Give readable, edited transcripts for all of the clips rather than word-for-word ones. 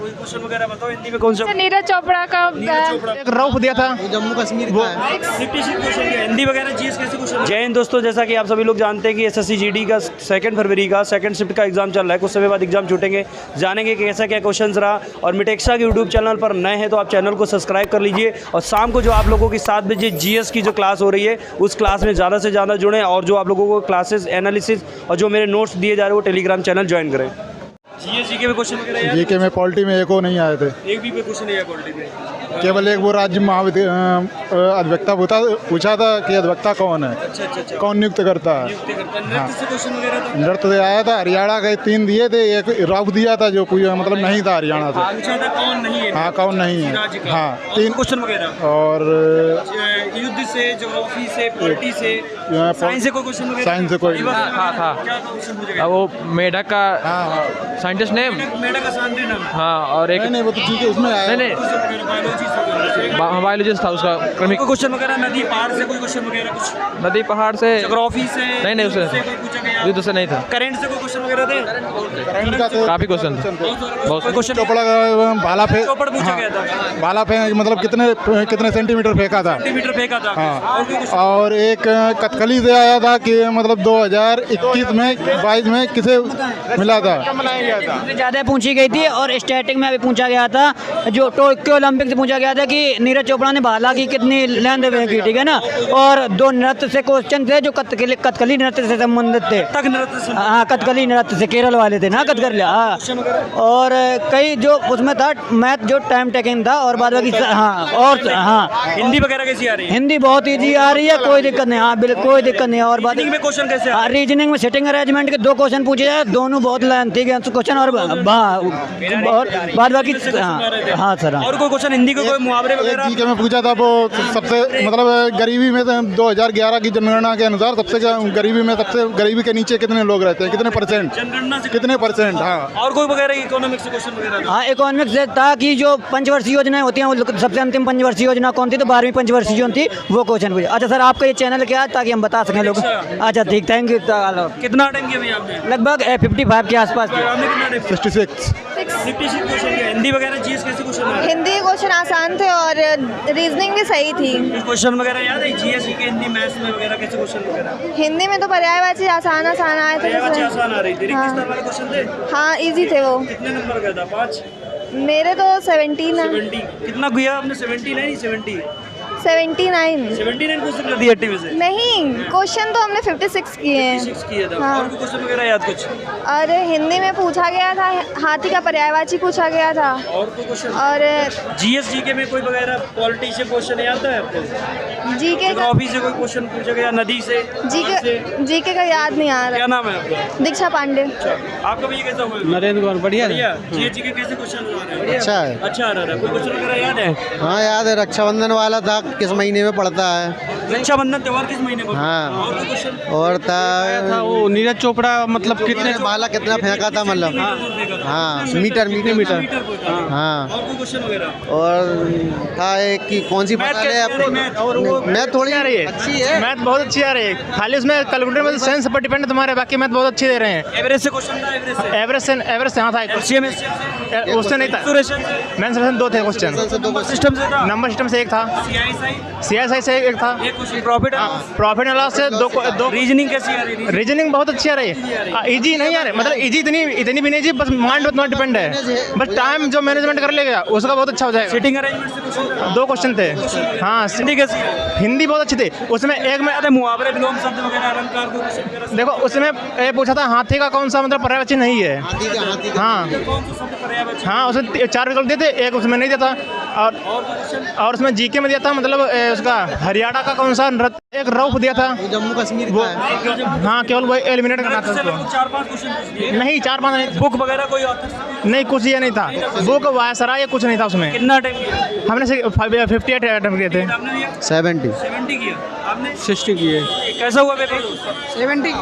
कोई क्वेश्चन वगैरह बताओ हिंदी में कौन सा? नीरज चोपड़ा का एक रऊफ दिया था जम्मू कश्मीर का है। हिंदी वगैरह जीएस कैसे क्वेश्चन? जय हिंद दोस्तों, जैसा कि आप सभी लोग जानते हैं कि एसएससी जीडी का 2 फरवरी का सेकंड शिफ्ट का एग्जाम चल रहा है। कुछ समय बाद एग्जाम छूटेंगे, जानेंगे कि कैसा क्या क्वेश्चंस रहा। और मिटेक्सा के यूट्यूब चैनल पर नए हैं तो आप चैनल को सब्सक्राइब कर लीजिए। और शाम को जो आप लोगों की 7 बजे जीएस की जो क्लास हो रही है उस क्लास में ज़्यादा से ज़्यादा जुड़ें। और जो आप लोगों को क्लासेस एनालिसिस और जो मेरे नोट्स दिए जा रहे हैं वो टेलीग्राम चैनल ज्वाइन करें। जीएस जीके में क्वेश्चन वगैरह याद? जीके में पॉलिटी में एको नहीं आए थे, एक भी क्वेश्चन नहीं है पॉलिटी में। केवल एक वो राज्य अधिवक्ता पूछा था कि अधिवक्ता कौन है, अच्छा कौन नियुक्त करता है। नृत्य से क्वेश्चन वगैरह था? नृत्य से आया था, हरियाणा के 3 दिए थे, एक रऊफ दिया था जो कोई मतलब नहीं था हरियाणा से। पूछा था कौन नहीं है? हाँ, कौन नहीं है। राज्य का। हाँ, और 3 क्वेश्चन वगैरह और युद्ध से, ज्योग्राफी से, पॉलिटी से, साइंस से कोई क्वेश्चन वगैरह? साइंस से कोई था। क्या क्वेश्चन पूछा? वो मेढक का साइंटिस्ट नेम, मेढक का शांति नाम। हाँ, और एक नहीं, वो तो ठीक है, उसमें आया। नहीं बायोलॉजी बायोलॉजिस्ट था उसका क्रमिक। कोई क्वेश्चन वगैरह नदी पहाड़ से कोई क्वेश्चन वगैरह कुछ? नदी पहाड़ से, ज्योग्राफी से? नहीं, उससे कोई पूछा गया? युद्ध से नहीं था। करंट से कोई क्वेश्चन वगैरह थे? करंट का तो काफी क्वेश्चन थे, बहुत कोई क्वेश्चन? चोपड़ा का भाला फेंक, चौपड़ पूछा गया था। भाला फेंक मतलब कितने सेंटीमीटर फेंका था। सेंटीमीटर फेंका था। हाँ। और कोई क्वेश्चन? और एक कथकली से आया था कि मतलब 2021 में 22 में किसे मिला था। सबसे ज़्यादा पूछी गई थी। और स्टैटिक में अभी पूछा गया था, जो टोक्यो ओलंपिक से पूछा गया था कि नीरज चोपड़ा ने भाला की कितनी लेंथ फेंकी, ठीक है ना। और 2 नृत्य से क्वेश्चन थे जो कथकली नृत्य से संबंधित थे। तक नृत्य से? हाँ, कथकली नृत्य से, केरल वाले थे ना कथकली। हाँ, और कई जो उसमें था मैथ जो टाइम टेकिंग था। और बाद बाकी हाँ, और हाँ, हिंदी वगैरह कैसी आ रही है? हिंदी बहुत ईजी आ रही है, कोई दिक्कत नहीं। हाँ, बिल्कुल कोई दिक्कत नहीं है। और बात में क्वेश्चन कैसे आ रहे हैं? रीजनिंग में सिटिंग अरेंजमेंट के 2 क्वेश्चन पूछे जाए, दोनों बहुत लेंथी क्वेश्चन। और बाद बाकी हाँ सर। और कोई क्वेश्चन हिंदी के कोई मुहावरे वगैरह? जीके में पूछा था वो सबसे मतलब गरीबी में 2011 की जनगणना के अनुसार सबसे गरीबी के नीचे कितने लोग रहते हैं, कितने परसेंट, जनगणना से कितने परसेंट। हाँ, और कोई वगैरह इकोनॉमिक्स से क्वेश्चन वगैरह? हाँ, इकोनॉमिक्स से था कि जो पंचवर्षीय योजनाएं होती हैं वो सबसे अंतिम पंचवर्षीय योजना कौन थी, तो 12वीं पंचवर्षीय योजना थी, वो क्वेश्चन पूछा। अच्छा सर, आपका ये चैनल क्या है ताकि हम बता सकें लोग? अच्छा ठीक, थैंक यू। कितना टाइम किया भैया आपने? लगभग 55 के आसपास। आपने कितना टाइम? 66। 56 क्वेश्चन किया। हिंदी वगैरह जीएस कैसे क्वेश्चन आ रहे हैं? हिंदी क्वेश्चन आसान थे और रीजनिंग भी सही थी। क्वेश्चन वगैरह याद है जीएस के? हिंदी मैथ्स में वगैरह कैसे क्वेश्चन वगैरह? हिंदी में तो पर्यायवाची आसान आए थे। पर्यायवाची आसान आ रही थी। हाँ। किस वाले क्वेश्चन थे? हाँ, इजी थे वो। कितने नंबर का था? 5? मेरे तो 17 है। 70? कितना किया आपने? 70 नहीं 70? 79 79 क्वेश्चन कर दिए 80 में से? नहीं, क्वेश्चन तो हमने 56 किए हैं। 56 किया था। हाँ। और कोई क्वेश्चन वगैरह याद कुछ? और हिंदी में पूछा गया था, हाथी का पर्यायवाची पूछा गया था। और कोई क्वेश्चन? और जीएस जीके में कोई वगैरह पॉलिटी से क्वेश्चन याद है आपको? जीके का ज्योग्राफी से कोई क्वेश्चन पूछा गया? नदी से? पहाड़ से? जीके का याद नहीं आ क्या रहा। नाम है आपका? दीक्षा पांडे। आपका भैया कैसा हुआ? नरेंद्र कुमार बढ़िया बढ़िया। जीएस जीके कैसे क्वेश्चन आ रहे हैं? अच्छा है। अच्छा आ रहा है। कोई क्वेश्चन वगैरह याद है? हाँ याद है, रक्षाबंधन वाला था, किस महीने में पड़ता है। रक्षाबंधन त्योहार किस महीने को? हाँ। और कोई क्वेश्चन? और था वो नीरज चोपड़ा मतलब कितने भाला कितना फेंका था मतलब। हाँ, मीटर। हाँ, और कोई क्वेश्चन वगैरह? और था एक कि कौन सी मैथ फसल है कैसे? मैथ और वो मैथ थोड़ी आ रही है, अच्छी है। मैथ बहुत अच्छी आ रही है। खाली उसमें कैलकुलेटर में सेंस पर डिपेंड है तुम्हारे, बाकी मैथ बहुत अच्छी दे रहे हैं। एवरेज से क्वेश्चन था? एवरेज से? एवरेज से हाँ था एक एलसीएम उससे नहीं था। सुरेशन मैंस 2 थे क्वेश्चन। सिस्टम से था? नंबर सिस्टम से एक था, सीआईएसआई CSI से एक था, एक question profit profit and loss से 2। रीजनिंग कैसी आ रही थी? रीजनिंग बहुत अच्छी आ रही है। इजी नहीं आ रही, मतलब इजी इतनी भी नहीं जी, बस माइंड पर डिपेंड है। बस टाइम जो मैनेजमेंट कर लेगा उसका बहुत अच्छा हो जाएगा। सिटिंग अरेंजमेंट से क्वेश्चन? 2 क्वेश्चन थे। हाँ, हिंदी कैसी है? हिंदी बहुत अच्छी थी। उसमें एक में याद है मुहावरे, विलोम शब्द वगैरह, अलंकार को क्वेश्चन वगैरह? देखो उसमें ये पूछा था हाथी का कौन सा मतलब पर्यायवाची नहीं है। हाँ कौन सा शब्द पर्यायवाची? हाँ, उसमें 4 विकल्प दिए थे, एक उसमें नहीं दिया था। और उसमें जीके में दिया था मतलब उसका हरियाणा का कौन सा नृत्य, एक रऊफ दिया था। जम्मू कश्मीर वो का है। हाँ, केवल वो एलिमिनेट करना था उसको। 4-5 क्वेश्चन पूछ दिए? नहीं, 4-5 नहीं, बुक वगैरह कोई ऑथर? नहीं कुछ ये नहीं था। बुक वायसराय या कुछ नहीं था उसमें। कितना टाइम किया हमने 58 अटेम्प्ट किए थे। आपने? 70 70 किया। आपने 60 की है। कैसा हुआ पेपर? 70।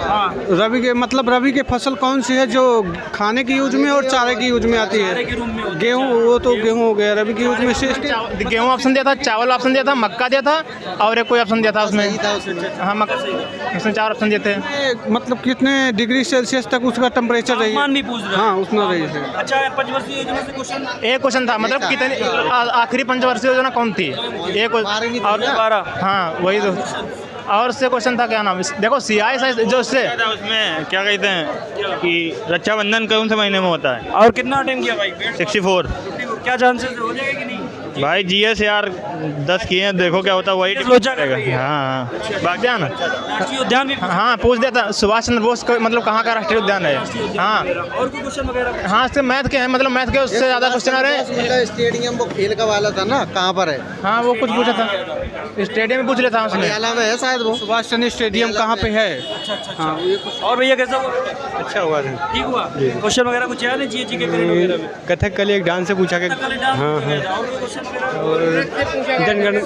रबी के मतलब रबी की फसल कौन सी है जो खाने की यूज में और चारे की यूज में आती है? गेहूँ, वो तो गेहूँ हो गया। रबी की यूज में 60। गेहूँ ऑप्शन दिया था, चावल ऑप्शन दिया था, मक्का दिया था और एक कोई ऑप्शन दिया था उसमें। हाँ उसमें 4 ऑप्शन दिए थे। मतलब कितने डिग्री सेल्सियस तक उसका टेम्परेचर रही तापमान है? भी पूछ रहा है। हाँ उतना रही है। अच्छा, पंचवर्षीय योजना से क्वेश्चन एक क्वेश्चन था, मतलब कितने आखिरी पंचवर्षीय योजना कौन थी? एक और 12। हाँ वही तो। और उससे क्वेश्चन था, क्या नाम, देखो CI जो उससे उसमें क्या कहते हैं कि रक्षाबंधन कौन से महीने में होता है? और कितना अटेम्प्ट किया भाई? 64। क्या चांसेस हो जाएगा कि नहीं? भाई GS यार 10 किए हैं, देखो क्या होता है वही सोचा रहेगा। हाँ उद्यान, राष्ट्रीय उद्यान भी हाँ पूछ दिया था, सुभाष चंद्र बोस का मतलब कहाँ का राष्ट्रीय उद्यान है? हाँ और कोई क्वेश्चन वगैरह? हाँ इससे मैथ के हैं, मतलब मैथ के उससे ज़्यादा क्वेश्चन आ रहे हैं। स्टेडियम वो खेल का वाला था ना, कहाँ पर है? हाँ वो कुछ पूछा था, स्टेडियम में पूछ लिया था उसने। हरियाणा में है शायद वो। सुभाष चंद्र स्टेडियम कहाँ पे है? हाँ और भैया कैसा हुआ? अच्छा हुआ था। ठीक हुआ? क्वेश्चन वगैरह कुछ याद है जी के करेंट वगैरह में? कथकली एक डांस से पूछा गया। हाँ और कोई क्वेश्चन वगैरह?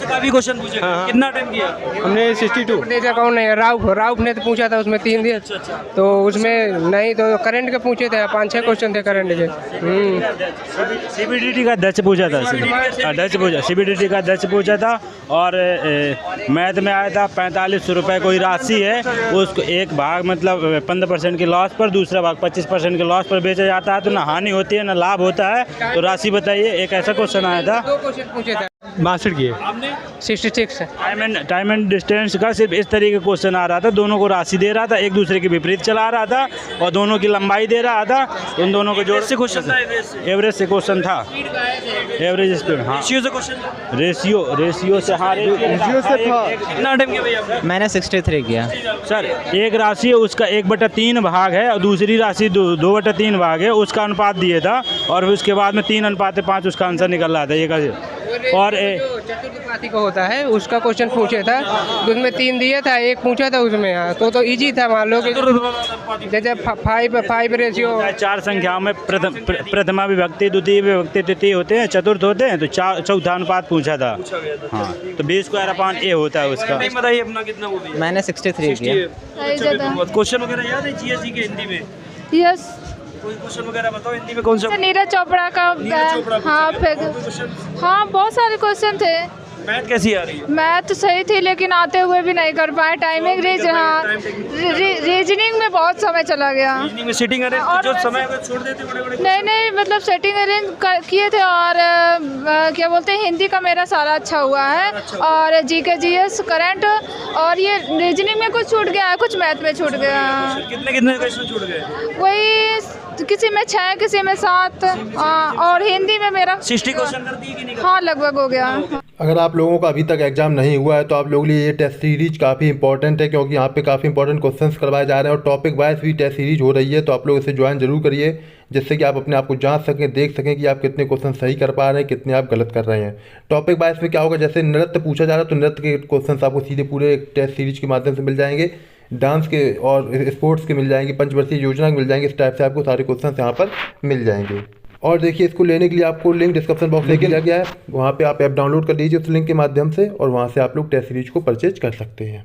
काफी क्वेश्चन पूछे। कितना टाइम किया? हमने 62। कौन नहीं, राउफ ने तो पूछा था उसमें 3 दिए, तो उसमें नहीं तो करंट के पूछे थे, 5-6 क्वेश्चन थे करंट के। CBDT का 10 पूछा था, 10 पूछा, CBDT का 10 पूछा था। और मैथ में आया था 45 रुपये कोई राशि है, उसको एक भाग मतलब 15% के लॉस पर, दूसरा भाग 25% के लॉस पर बेचा जाता है, तो ना हानि होती है ना लाभ होता है, तो राशि बताइए। एक ऐसा क्वेश्चन आया था। 2 क्वेश्चन पूछे थे। 62 की है। आपने 66। टाइम एंड डिस्टेंस का सिर्फ इस तरीके का क्वेश्चन आ रहा था, दोनों को राशि दे रहा था, एक दूसरे के विपरीत चला रहा था और दोनों की लंबाई दे रहा था, उन दोनों को जोड़ से क्वेश्चन था। एवरेज से क्वेश्चन था, एवरेज स्पीड। हाँ रेशियो से क्वेश्चन? रेशियो से, हाँ रेशियो से था। कितना टाइम किया भैया? मैंने 63 किया सर। एक राशि है उसका 1/3 भाग है और दूसरी राशि 2/3 भाग है, उसका अनुपात दिए था और उसके बाद में 3:5 उसका आंसर निकल रहा था। ये और चतुर्थपाती को होता है उसका क्वेश्चन पूछे था, उसमें 3 दिया था, एक पूछा था उसमें, तो इजी था। मान लो कि जैसे 5 रेशियो 4 संख्याओं में प्रथमा विभक्ति, द्वितीय विभक्ति, तृतीय होते हैं, चतुर्थ होते हैं, तो चौथा अनुपात पूछा था। हाँ तो B² होता है उसका। टाइम बताइए अपना कितना वो भी? मैंने 63 किया। क्वेश्चन वगैरह याद है GS के हिंदी में? यस, कोई क्वेश्चन वगैरह बताओ हिंदी में कौन सा? नीरज चोपड़ा का। हाँ फिर हाँ बहुत सारे क्वेश्चन थे। मैथ कैसी आ रही है? मैथ तो सही थी लेकिन आते हुए भी नहीं कर पाए। टाइमिंग रीजनिंग में बहुत समय चला गया। रीजनिंग में सीटिंग अरेंज जो समय छोड़ देते बड़े नहीं मतलब सेटिंग अरेंज किए थे। और क्या बोलते हैं, हिंदी का मेरा सारा अच्छा हुआ है और GK GS करंट, और ये रीजनिंग में कुछ छूट गया है, कुछ मैथ में छूट गया। कितने क्वेश्चन छूट गए? वही किसी में 6, किसी में 7 और हिंदी में मेरा 60 क्वेश्चन कर दिए कि नहीं? हाँ लगभग हो गया। अगर आप लोगों का अभी तक एग्ज़ाम नहीं हुआ है तो आप लोगों के लिए ये टेस्ट सीरीज काफ़ी इंपॉर्टेंट है, क्योंकि यहाँ पे काफ़ी इंपॉर्टेंट क्वेश्चंस करवाए जा रहे हैं और टॉपिक वाइज भी टेस्ट सीरीज हो रही है। तो आप लोग इसे ज्वाइन जरूर करिए, जिससे कि आप अपने आप को जांच सकें, देख सकें कि आप कितने क्वेश्चन सही कर पा रहे हैं, कितने आप गलत कर रहे हैं। टॉपिक वाइज में क्या होगा, जैसे नृत्य पूछा जा रहा है तो नृत्य के क्वेश्चन आपको सीधे पूरे टेस्ट सीरीज के माध्यम से मिल जाएंगे, डांस के और स्पोर्ट्स के मिल जाएंगे, पंचवर्षीय योजना के मिल जाएंगे। इस टाइप से आपको सारे क्वेश्चन यहाँ पर मिल जाएंगे। और देखिए इसको लेने के लिए आपको लिंक डिस्क्रिप्शन बॉक्स में दिया गया है, वहाँ पे आप ऐप डाउनलोड कर लीजिए उस लिंक के माध्यम से, और वहाँ से आप लोग टेस्ट सीरीज को परचेज कर सकते हैं।